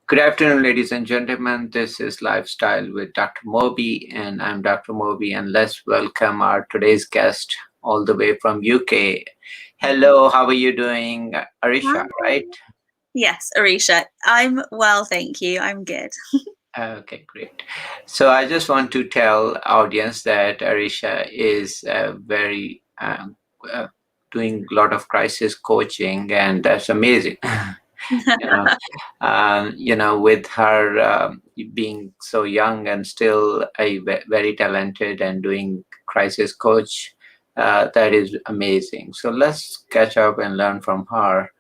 Good afternoon, ladies and gentlemen. This is Lifestyle with Dr. Moby, and I'm Dr. Moby, and let's welcome our today's guest all the way from UK. Hello, how are you doing, Arisha, Hi. right? Yes, Arisha. I'm well, thank you. I'm good. Okay, great. So I just want to tell audience that Arisha is very uh, doing a lot of crisis coaching, and that's amazing. you know with her being so young and still very talented and doing crisis coach, that is amazing. So let's catch up and learn from her.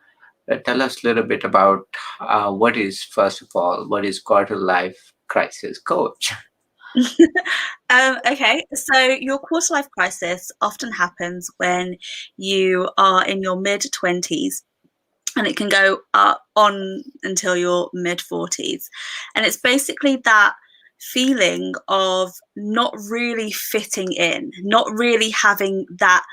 Tell us a little bit about what is, first of all, what is quarter life crisis coach. Okay, so your quarter life crisis often happens when you are in your mid 20s, and it can go up on until your mid 40s. And it's basically that feeling of not really fitting in, not really having that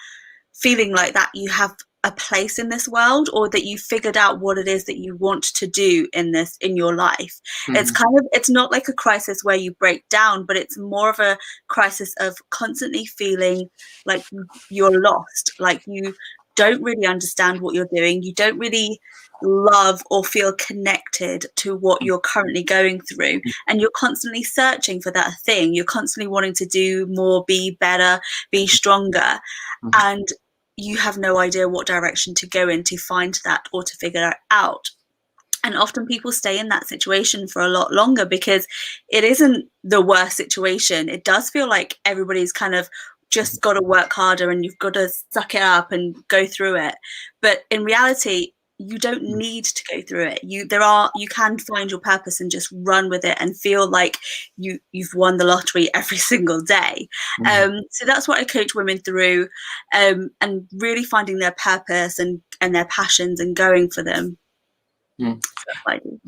feeling like that you have a place in this world, or that you figured out what it is that you want to do in your life. It's Mhm, kind of, it's not like a crisis where you break down, but it's more of a crisis of constantly feeling like you're lost, like you don't really understand what you're doing, you don't really love or feel connected to what you're currently going through, and you're constantly searching for that thing, you're constantly wanting to do more, be better, be stronger, mhm, and you have no idea what direction to go in to find that or to figure it out. And often people stay in that situation for a lot longer because it isn't the worst situation. It does feel like everybody's kind of just got to work harder and you've got to suck it up and go through it. But in reality, you don't need to go through it. You can find your purpose and just run with it and feel like you've won the lottery every single day. mhm, So that's what I coach women through, and really finding their purpose and their passions and going for them. mhm. So that's what I do.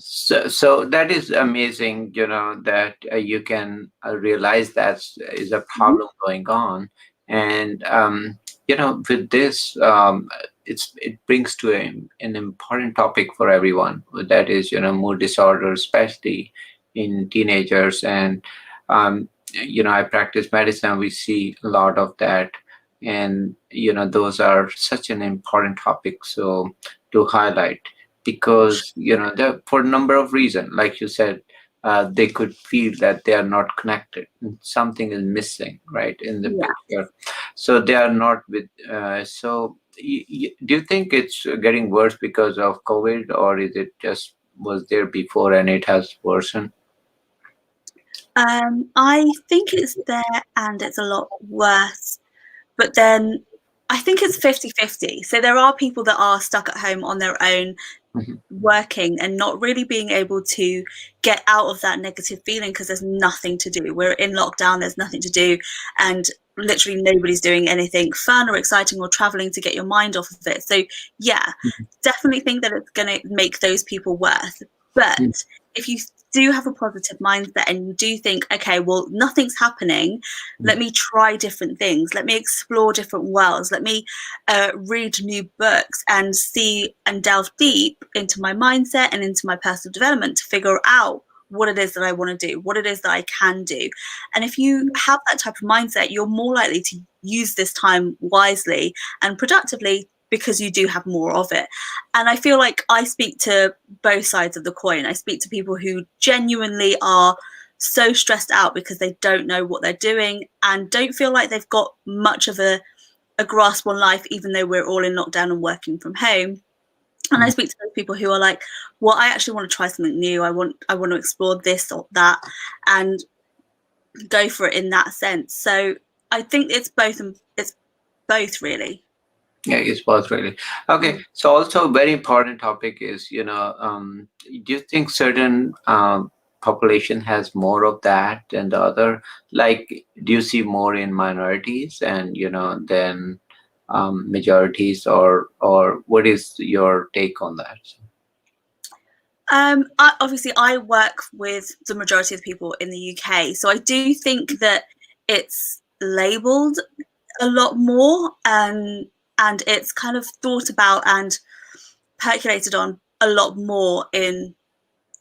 So that is amazing, that you can realize that is a Mhm. problem going on. And, with this, it brings to an important topic for everyone. That is, mood disorder, especially in teenagers. And, I practice medicine, we see a lot of that. And, those are such an important topic. So to highlight, because for a number of reasons, like you said, they could feel that they are not connected, something is missing right in the Yeah. picture, so they are not with do you think it's getting worse because of COVID, or is it just was there before and it has worsened? I think it's there and it's a lot worse, but then I think it's 50-50. So there are people that are stuck at home on their own, Mhm, working and not really being able to get out of that negative feeling because there's nothing to do. We're in lockdown, there's nothing to do, and literally nobody's doing anything fun or exciting or traveling to get your mind off of it. So, yeah, definitely think that it's going to make those people worse. mhm, But if you do have a positive mindset and you do think, okay, well, nothing's happening, let me try different things, let me explore different worlds, let me read new books and see and delve deep into my mindset and into my personal development to figure out what it is that I want to do, what it is that I can do. And if you have that type of mindset, you're more likely to use this time wisely and productively because you do have more of it. And I feel like I speak to both sides of the coin. I speak to people who genuinely are so stressed out because they don't know what they're doing and don't feel like they've got much of a grasp on life, even though we're all in lockdown and working from home. And I mhm. speak to those people who are like, well, I actually want to try something new. I want to explore this or that and go for it in that sense. So I think it's both really. Yeah, it was really okay. Mm. So also very important topic is, do you think certain population has more of that than the other? Like, do you see more in minorities and than majorities, or what is your take on that? Obviously, I work with the majority of people in the UK, so I do think that it's labelled a lot more, and it's kind of thought about and percolated on a lot more in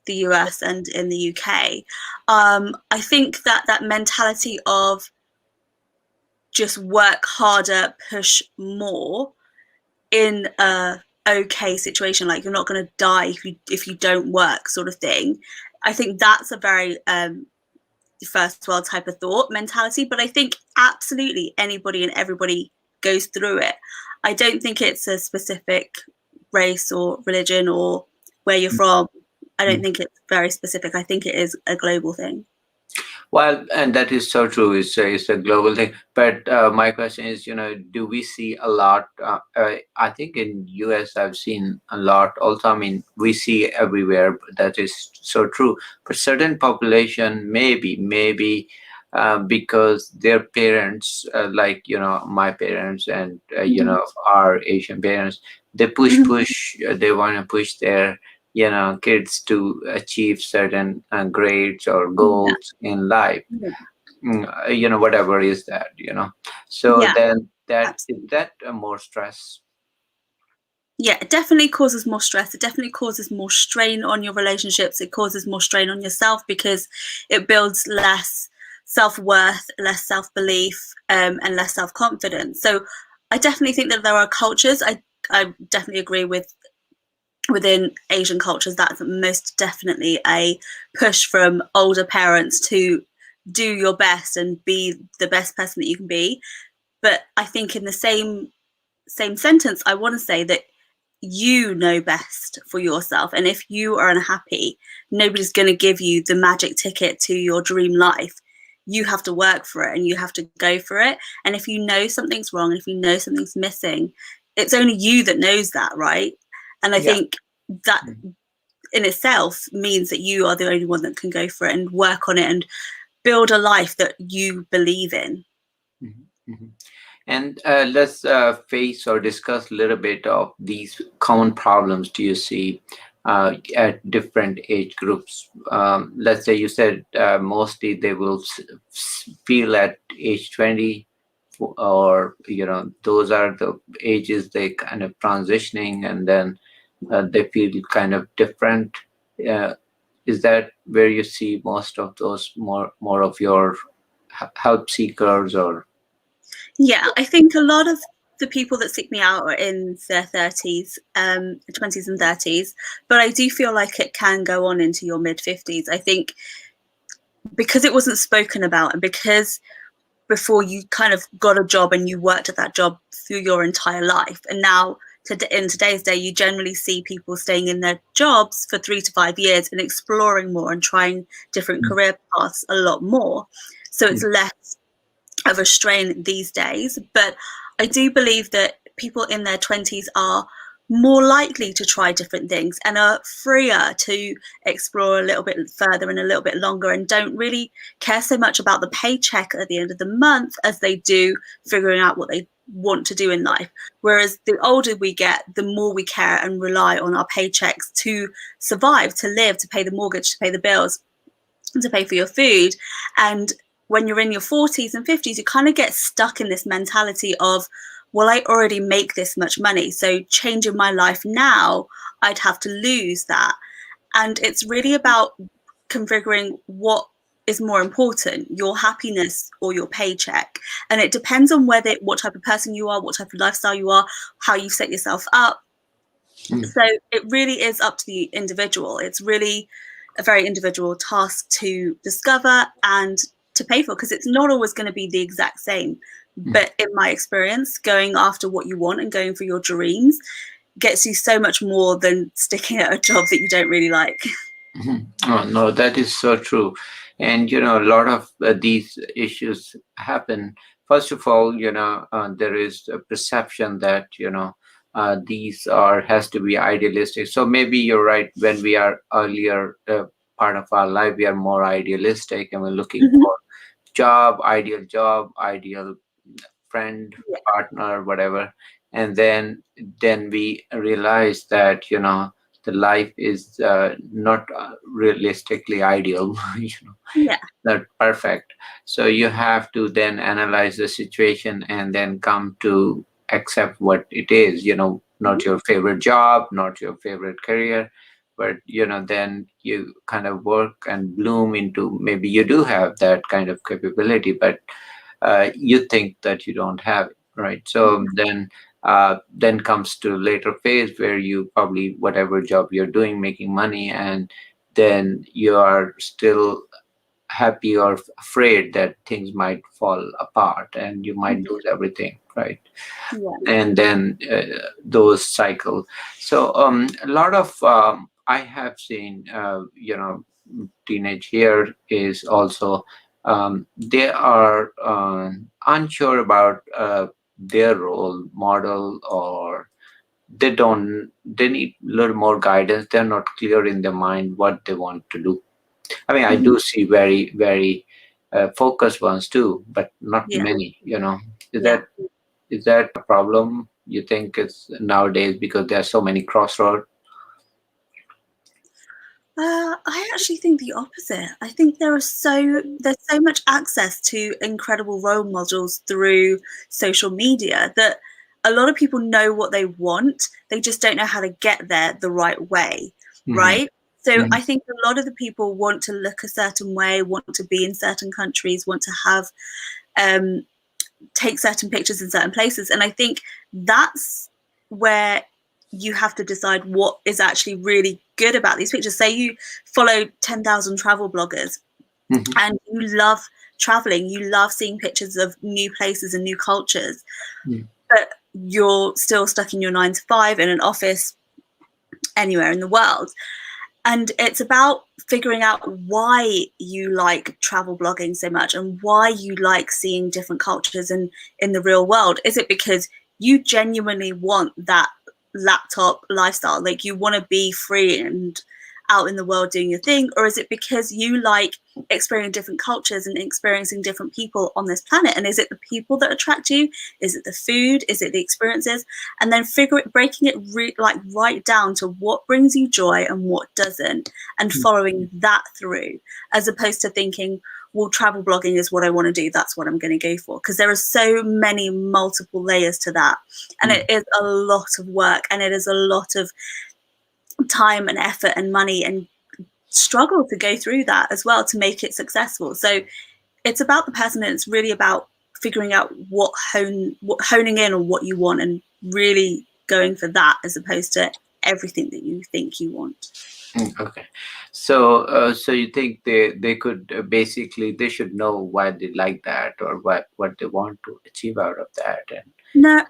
the US and in the UK. I think that that mentality of just work harder, push more in a okay situation, like you're not going to die if you don't work, sort of thing. I think that's a very first world type of thought mentality, but I think absolutely anybody and everybody goes through it. I don't think it's a specific race or religion or where you're from. I don't think it's very specific. I think it is a global thing. Well, and that is so true. It's a global thing. But my question is, do we see a lot? I think in US I've seen a lot. Also, I mean, we see everywhere. But that is so true. But certain population, maybe because their parents, like my parents and our Asian parents, they push. They want to push their kids to achieve certain grades or Yeah. goals in life. Whatever is that. So Yeah, then that is absolutely. that more stress. Yeah, it definitely causes more stress. It definitely causes more strain on your relationships. It causes more strain on yourself because it builds less self-worth, less self-belief, and less self-confidence. So I definitely think that there are cultures. I definitely agree with within Asian cultures, that's most definitely a push from older parents to do your best and be the best person that you can be. But I think in the same sentence, I want to say that you know best for yourself. And if you are unhappy, nobody's going to give you the magic ticket to your dream life. You have to work for it and you have to go for it. And if you know something's wrong, and if you know something's missing, it's only you that knows that, right? And I Yeah. think that in itself means that you are the only one that can go for it and work on it and build a life that you believe in. Mhm. And let's face or discuss a little bit of these common problems do you see at different age groups. Let's say you said mostly they will feel at age 20, or those are the ages they kind of transitioning, and then they feel kind of different. uh, is that where you see most of those more of your help seekers, or? Yeah, I think a lot of the people that seek me out are in their 30s, 20s and 30s, but I do feel like it can go on into your mid 50s. I think because it wasn't spoken about, and because before you kind of got a job and you worked at that job through your entire life, and now in today's day you generally see people staying in their jobs for 3 to 5 years and exploring more and trying different career paths a lot more, so it's less of a strain these days. But I do believe that people in their 20s are more likely to try different things and are freer to explore a little bit further and a little bit longer, and don't really care so much about the paycheck at the end of the month as they do figuring out what they want to do in life. Whereas the older we get, the more we care and rely on our paychecks to survive, to live, to pay the mortgage, to pay the bills, to pay for your food. And when you're in your 40s and 50s, you kind of get stuck in this mentality of, well, I already make this much money, so changing my life now, I'd have to lose that. And it's really about configuring what is more important, your happiness or your paycheck. And it depends on what type of person you are, what type of lifestyle you are, how you set yourself up. So it really is up to the individual. It's really a very individual task to discover and to pay for, because it's not always going to be the exact same. But in my experience, going after what you want and going for your dreams gets you so much more than sticking at a job that you don't really like. Oh, no, that is so true. And, a lot of these issues happen. First of all, there is a perception that, these has to be idealistic. So maybe you're right. When we are earlier part of our life, we are more idealistic and we're looking Mm-hmm. for job, ideal friend, Yeah. partner, whatever. And then we realize that, the life is not realistically ideal, Yeah. not perfect. So you have to then analyze the situation and then come to accept what it is, not Mm-hmm. your favorite job, not your favorite career, but then you kind of work and bloom into, maybe you do have that kind of capability, but you think that you don't have it, right? So then comes to later phase where you probably, whatever job you're doing, making money, and then you are still happy or afraid that things might fall apart and you might lose everything, right? Yeah. And then those cycle. So a lot of I have seen teenage here is also they are unsure about their role model, or they need a little more guidance. They're not clear in their mind what they want to do. I mean, I Mhm. do see very, very focused ones too, but not Yeah. many. Is Yeah. that a problem you think is nowadays because there are so many crossroads? I actually think the opposite. I think there's so much access to incredible role models through social media that a lot of people know what they want. They just don't know how to get there the right way, Hmm. right? So Hmm. I think a lot of the people want to look a certain way, want to be in certain countries, want to have um, take certain pictures in certain places. And I think that's where you have to decide what is actually really good about these pictures. Say you follow 10,000 travel bloggers Hmm. and you love traveling, you love seeing pictures of new places and new cultures, but you're still stuck in your 9 to 5 in an office anywhere in the world. And it's about figuring out why you like travel blogging so much and why you like seeing different cultures in the real world. Is it because you genuinely want that laptop lifestyle, like you want to be free and out in the world doing your thing, or is it because you like experiencing different cultures and experiencing different people on this planet? And is it the people that attract you? Is it the food? Is it the experiences? And then breaking it like right down to what brings you joy and what doesn't, and following that through, as opposed to thinking, well, travel blogging is what I want to do, that's what I'm going to go for. Because there are so many multiple layers to that. And it is a lot of work, and it is a lot of time and effort and money and struggle to go through that as well to make it successful. So it's about the person, and it's really about figuring out what honing in on what you want and really going for that, as opposed to everything that you think you want. Okay. So you think they could basically, they should know why they like that, or what they want to achieve out of that, and No,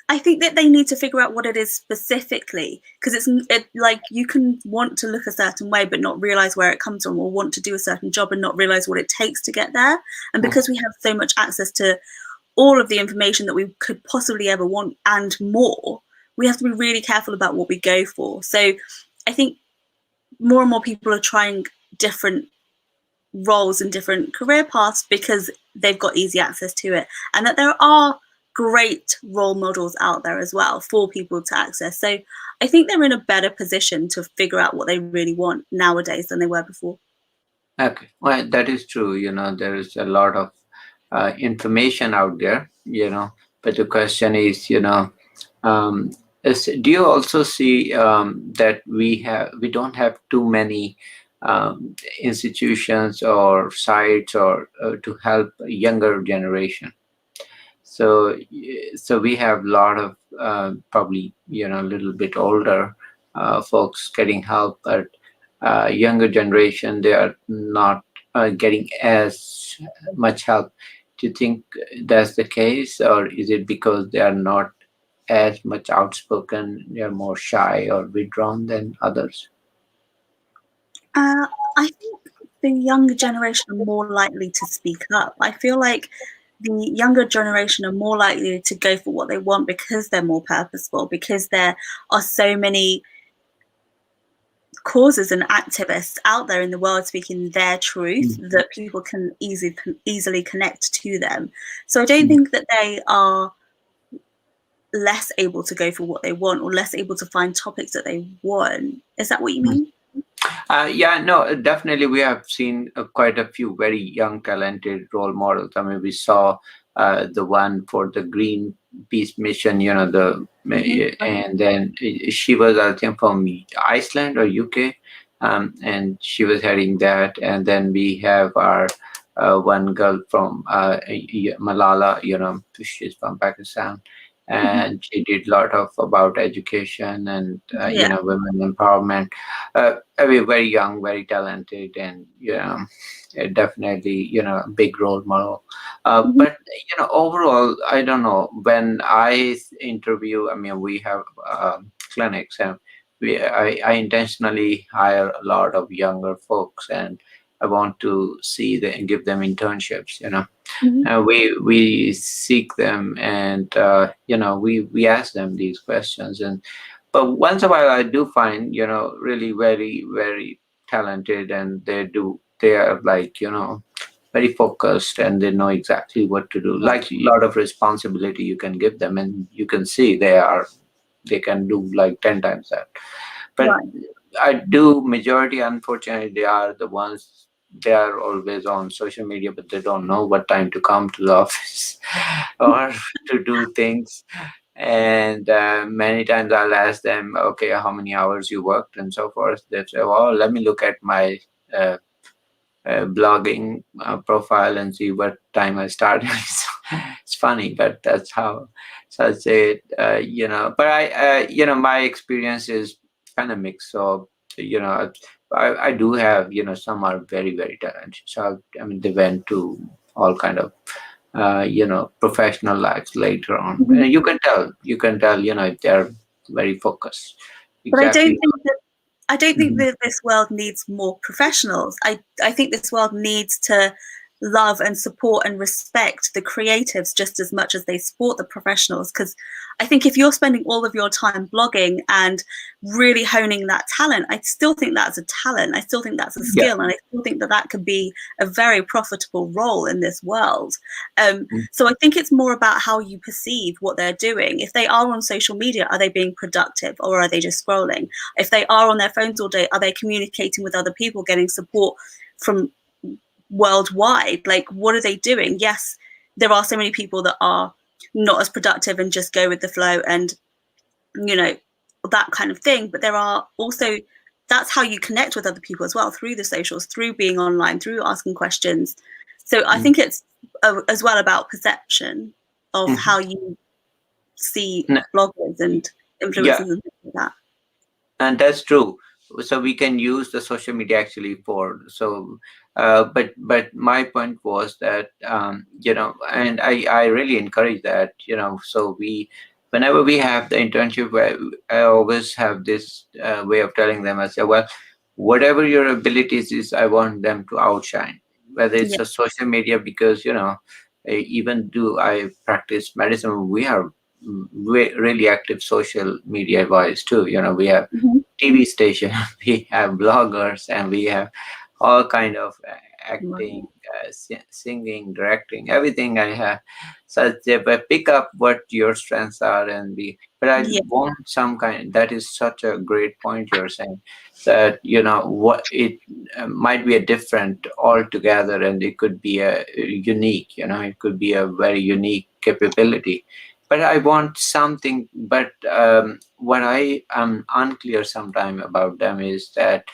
I think that they need to figure out what it is specifically, because like you can want to look a certain way but not realize where it comes from, or want to do a certain job and not realize what it takes to get there. And because we have so much access to all of the information that we could possibly ever want and more, we have to be really careful about what we go for. So I think more and more people are trying different roles and different career paths because they've got easy access to it, and that there are great role models out there as well for people to access. So I think they're in a better position to figure out what they really want nowadays than they were before. okay, well, that is true. There is a lot of information out there. But the question is, um, do you also see that we don't have too many institutions or sites or to help younger generation? So we have a lot of probably a little bit older folks getting help, but younger generation, they are not getting as much help. Do you think that's the case, or is it because they are not as much outspoken, they are more shy or withdrawn than others? uh, I think the younger generation are more likely to speak up. I feel like the younger generation are more likely to go for what they want because they're more purposeful, because there are so many causes and activists out there in the world speaking their truth that people can easily connect to them. So I don't think that they are less able to go for what they want or less able to find topics that they want. Is that what you mean? Yeah, no, definitely. We have seen quite a few very young, talented role models. I mean, we saw the one for the Greenpeace mission, and then she was, I think, from Iceland or UK, and she was heading that. And then we have our one girl from Malala, she's from Pakistan, and she did a lot of about education and Yeah. women empowerment. I mean, very young, very talented, and definitely a big role model. But overall, I don't know. When I interview, I mean, we have clinics, and I intentionally hire a lot of younger folks, and I want to see them and give them internships. We seek them, and we ask them these questions. And but once in a while, I do find really very very talented, and they are like very focused, and they know exactly what to do. Like a lot of responsibility you can give them, and you can see they can do like 10 times that. But Right. I do majority, unfortunately, they are the ones, they are always on social media, but they don't know what time to come to the office or to do things. And many times I'll ask them, okay, how many hours you worked and so forth. They say, well, let me look at my uh, blogging profile and see what time I started. So it's funny, but that's how. So I'd say, but my experience is kind of mixed. So, I do have, some are very, very talented. So, I mean, they went to all kind of, professional lives later on. And you can tell, they're very focused. But Exactly. I don't think Mhm. that this world needs more professionals. I think this world needs to love and support and respect the creatives just as much as they support the professionals. Because I think if you're spending all of your time blogging and really honing that talent, I still think that's a talent. I still think that's a Yeah. skill. And I still think that that could be a very profitable role in this world. So I think it's more about how you perceive what they're doing. If they are on social media, are they being productive or are they just scrolling? If they are on their phones all day, are they communicating with other people, getting support from worldwide? Like, what are they doing? Yes, there are so many people that are not as productive and just go with the flow and, you know, that kind of thing. But there are also, that's how you connect with other people as well, through the socials, through being online, through asking questions. So I think it's as well about perception of Mhm. how you see N- bloggers and Yeah, influencers and things like that. and that's true. So we can use the social media actually for so. But my point was that and I really encourage that so whenever we have the internship, where I always have this way of telling them, I say, well, whatever your abilities is, I want them to outshine, whether it's Yeah. a social media, because even do I practice medicine, we are really active social media wise too. We have Mhm. TV station, we have bloggers, and we have all kind of acting, singing, directing, everything I have. So but pick up what your strengths are, and be. But I Yeah. want some kind. That is such a great point you're saying, that what it might be a different altogether, and it could be a unique. It could be a very unique capability. But I want something. But what I am unclear sometime about them is that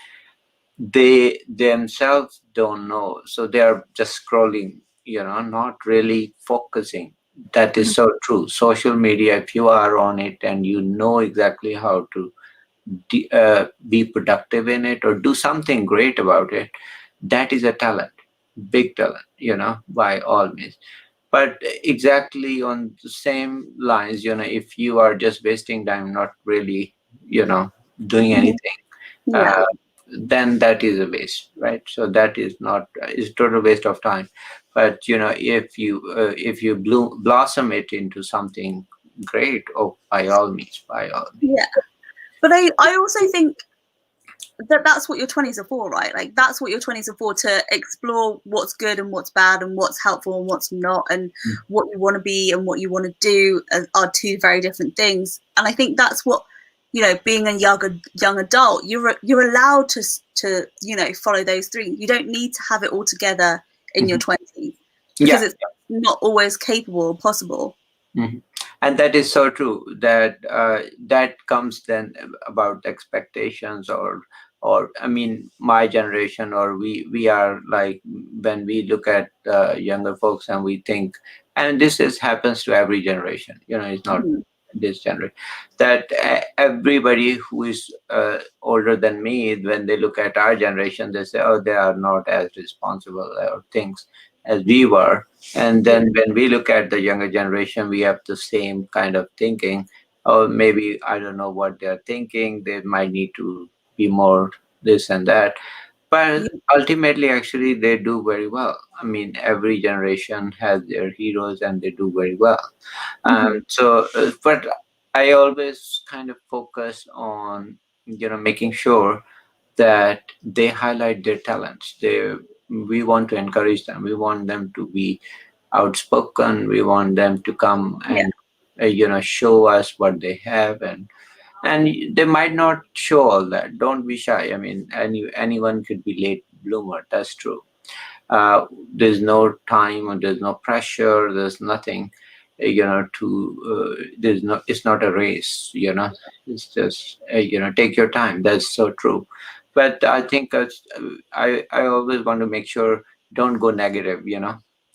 they themselves don't know, so they are just scrolling, not really focusing. That is Mhm. so true. Social media, if you are on it and you know exactly how to be productive in it or do something great about it, that is a talent, big talent, by all means. But exactly on the same lines, if you are just wasting time, not really, doing Mhm. anything, Yeah. uh, then that is a waste, right? So that is not is total waste of time. But if you blossom it into something great, oh, by all means, by all means. Yeah. But I also think that that's what your 20s are for, right? Like, that's what your 20s are for, to explore what's good and what's bad and what's helpful and what's not, and what you want to be and what you want to do are two very different things. And I think that's what, being a young adult, you're allowed to follow those three. You don't need to have it all together in your Mhm. 20s, because Yeah. it's not always capable or possible. Mhm. And that is so true. That that comes then about expectations, or I mean, my generation, or we are like, when we look at younger folks and we think, and this is happens to every generation. It's not Mhm. this generation, that everybody who is older than me, when they look at our generation, they say, oh, they are not as responsible or things as we were. And Yeah, then when we look at the younger generation, we have the same kind of thinking. Oh, maybe I don't know what they're thinking. They might need to be more this and that. But yeah, ultimately, actually, they do very well. I mean, every generation has their heroes and they do very well. hmm, But I always kind of focus on, making sure that they highlight their talents. We want to encourage them. We want them to be outspoken. We want them to come yeah, and show us what they have, and they might not show all that. Don't be shy. I mean, anyone could be late bloomer. That's true. There's no time, or there's no pressure, there's nothing, there's no, it's not a race, it's just, take your time. That's so true. But I think I always want to make sure, don't go negative,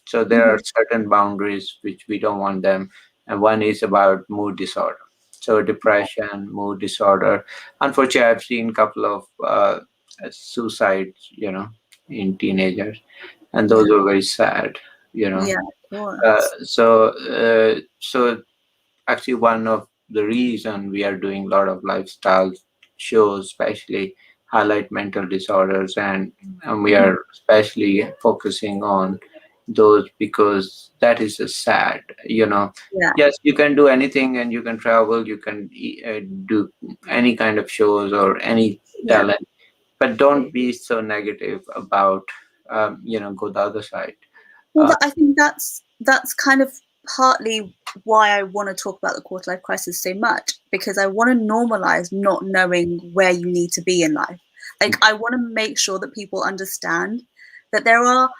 so there are hmm, certain boundaries which we don't want them. And one is about mood disorder. So depression, mood disorder. Unfortunately, I've seen a couple of suicides, in teenagers, and those yeah, were very sad. You know, yeah, of course. so actually, one of the reason we are doing a lot of lifestyle shows, especially highlight mental disorders, and we Hmm. are especially focusing on those, because that is a sad. Yeah, Yes, you can do anything, and you can travel, you can do any kind of shows or any yeah. talent, but don't be so negative about go the other side. Well, uh, I think that's kind of partly why I want to talk about the quarter life crisis so much, because I want to normalize not knowing where you need to be in life. Like, I want to make sure that people understand that there are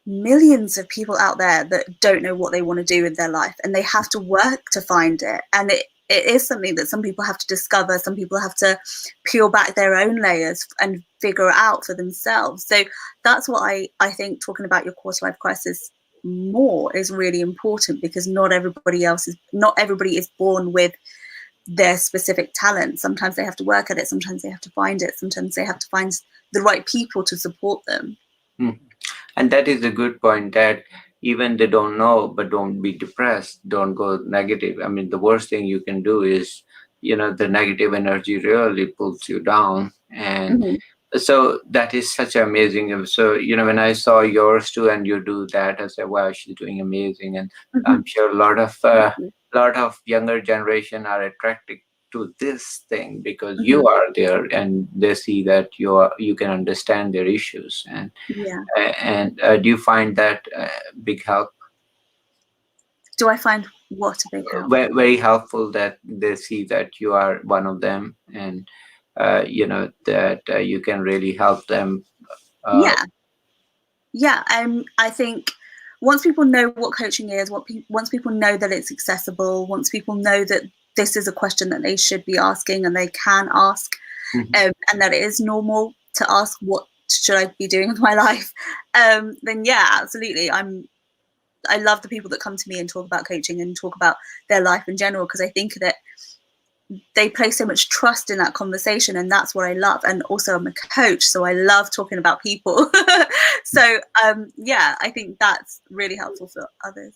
millions of people out there that don't know what they want to do with their life, and they have to work to find it. And it is something that some people have to discover, some people have to peel back their own layers and figure it out for themselves. So that's what I think talking about your quarter life crisis more is really important, because not everybody is born with their specific talent. Sometimes they have to work at it, sometimes they have to find it, sometimes they have to find the right people to support them. mm. And that is a good point, that even they don't know, but don't be depressed, don't go negative. I mean, the worst thing you can do is, the negative energy really pulls you down. And Mm-hmm. so that is such amazing. So, when I saw yours too, and you do that, I said, wow, she's doing amazing. And I'm Mm-hmm. sure a lot of Thank you. younger generation are attracted to this thing, because Mm-hmm. you are there, and they see that you can understand their issues. Yeah. And do you find that big help, Do I find what a big help? very, very helpful, that they see that you are one of them, and that you can really help them? uh, Yeah. Yeah. I think once people know what coaching is, once people know that it's accessible, once people know that this is a question that they should be asking and they can ask, mhm. and that it is normal to ask what should I be doing with my life, then yeah, absolutely. I love the people that come to me and talk about coaching and talk about their life in general, because I think that they place so much trust in that conversation, and that's what I love. And also, I'm a coach, so I love talking about people. So yeah, I think that's really helpful for others.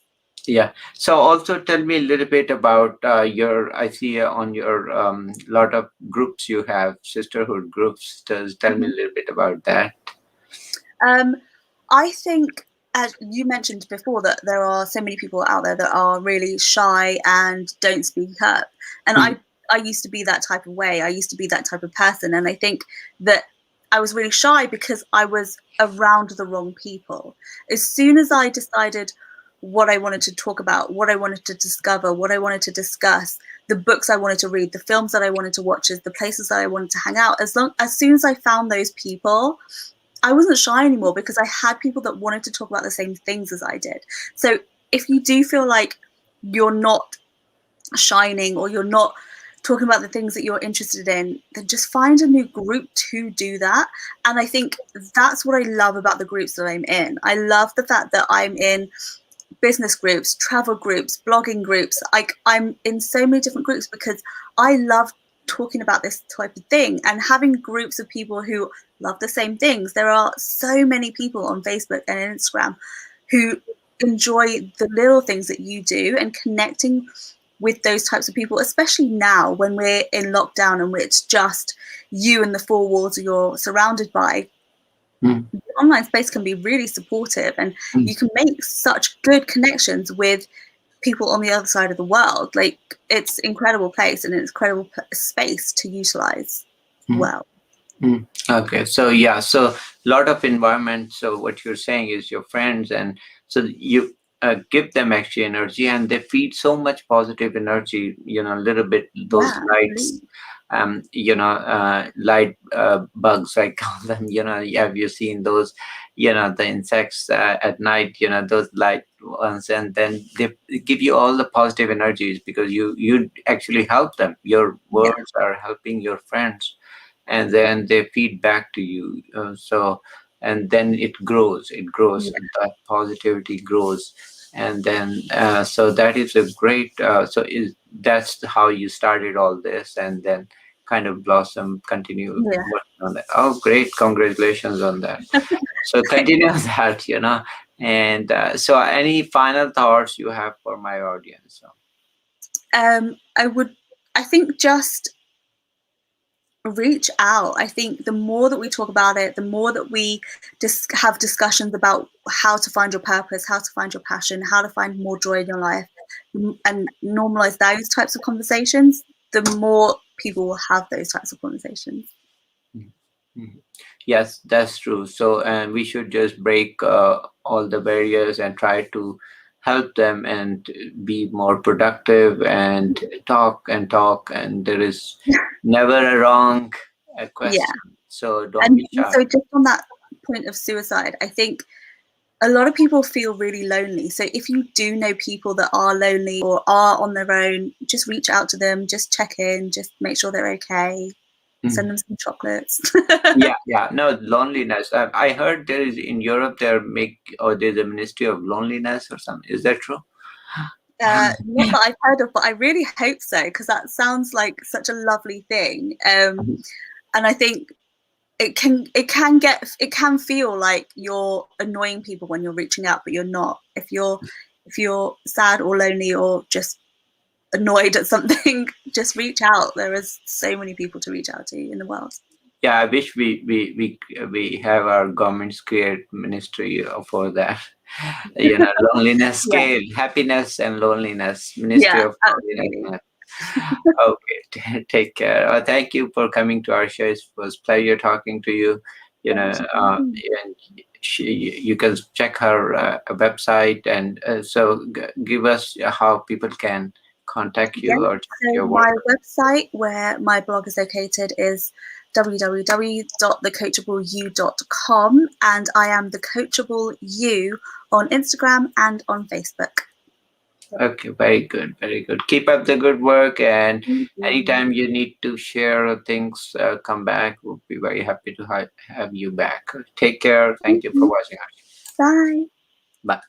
Yeah. So also tell me a little bit about I see on your lot of groups you have, sisterhood groups. Tell me a Mhm. little bit about that. um, I think, as you mentioned before, that there are so many people out there that are really shy and don't speak up, and Mhm. I used to be that type of way. I used to be that type of person, and I think that I was really shy because I was around the wrong people. As soon as I decided what I wanted to talk about, what I wanted to discover, what I wanted to discuss, the books I wanted to read, the films that I wanted to watch, the places that I wanted to hang out, as soon as I found those people, I wasn't shy anymore, because I had people that wanted to talk about the same things as I did. So if you do feel like you're not shining or you're not talking about the things that you're interested in, then just find a new group to do that. And I think that's what I love about the groups that I'm in. I love the fact that I'm in business groups, travel groups, blogging groups. Like, I'm in so many different groups because I love talking about this type of thing and having groups of people who love the same things. There are so many people on Facebook and Instagram who enjoy the little things that you do, and connecting with those types of people, especially now when we're in lockdown and it's just you and the four walls you're surrounded by. Mm. The online space can be really supportive, and Mm. you can make such good connections with people on the other side of the world. Like, it's an incredible place and an incredible space to utilize well. Mm. Okay, so yeah, so a lot of environment. So what you're saying is your friends, and so you give them extra energy, and they feed so much positive energy. You know, a little bit those Yeah, lights, absolutely. light bugs, I call them. You know, have you seen those? You know, the insects at night. You know, those light ones, and then they give you all the positive energies because you actually help them. Your Yeah, words are helping your friends, and then they feed back to you. And then it grows, yeah, that positivity grows. And then so that is a great that's how you started all this, and then kind of blossom, continue yeah. working on that. Oh, great, congratulations on that. So continue that, and so any final thoughts you have for my audience? So, I think just reach out. I think the more that we talk about it, the more that we just have discussions about how to find your purpose, how to find your passion, how to find more joy in your life, and normalize those types of conversations, the more people will have those types of conversations. mhm. Yes, that's true. So, and we should just break all the barriers and try to help them and be more productive and talk and talk. And there is never a wrong Yeah. question. So don't And be shy. also, just on that point of suicide, I think a lot of people feel really lonely. So if you do know people that are lonely or are on their own, just reach out to them, just check in, just make sure they're okay, send Mm. them some chocolates. Yeah, yeah. No, loneliness. I heard there is in Europe there's a ministry of loneliness or something. Is that true? Not that I've heard of, but I really hope so, because that sounds like such a lovely thing. And I think it can feel like you're annoying people when you're reaching out, but you're not. If you're sad or lonely or just annoyed at something, just reach out. There is so many people to reach out to in the world. Yeah, I wish we have our governments create ministry for that. Loneliness Yeah, scale, happiness and loneliness, Ministry yeah, of absolutely. Loneliness. Okay, take care. Thank you for coming to our show. It was pleasure talking to you. Thank you. And you can check her website, and give us how people can contact Yeah. you or check So your my work. website, where my blog is located, is www.thecoachableU.com, and I am the Coachable You on Instagram and on Facebook. Okay, very good, very good. Keep up the good work, and Thank you. anytime you need to share things, come back. We'll be very happy to have you back. Take care. Thank Thank you for you. watching. Bye. Bye.